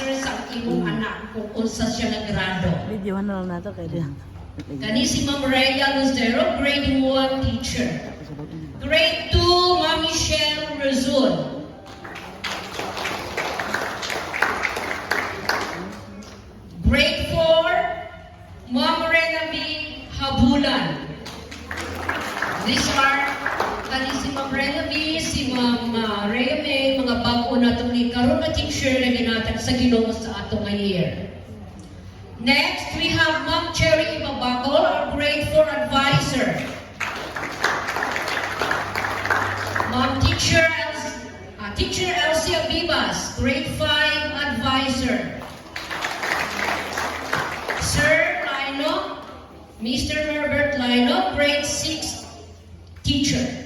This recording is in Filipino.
advisor sa imong anak kung unsa siya naggrado. Videohan na lang nato kay diha. Kani si Ma'am Rhea Lucero, grade 1 teacher. Grade 2, Ma'am Michelle Rizul. Grade 4, Ma'am Renavi Habulan. These are kani si Ma'am Renavi, si Ma'am Rhea May, mga bago na itong karon na teacher na ginatag sa Ginoo sa ato nga year. Next, we have Ma'am Cherry Ibabacol, our grade 4 advisor. Ma'am Teacher Elsie Abibas, grade 5 advisor. Sir Lino, Mr. Herbert Lino, grade 6 teacher.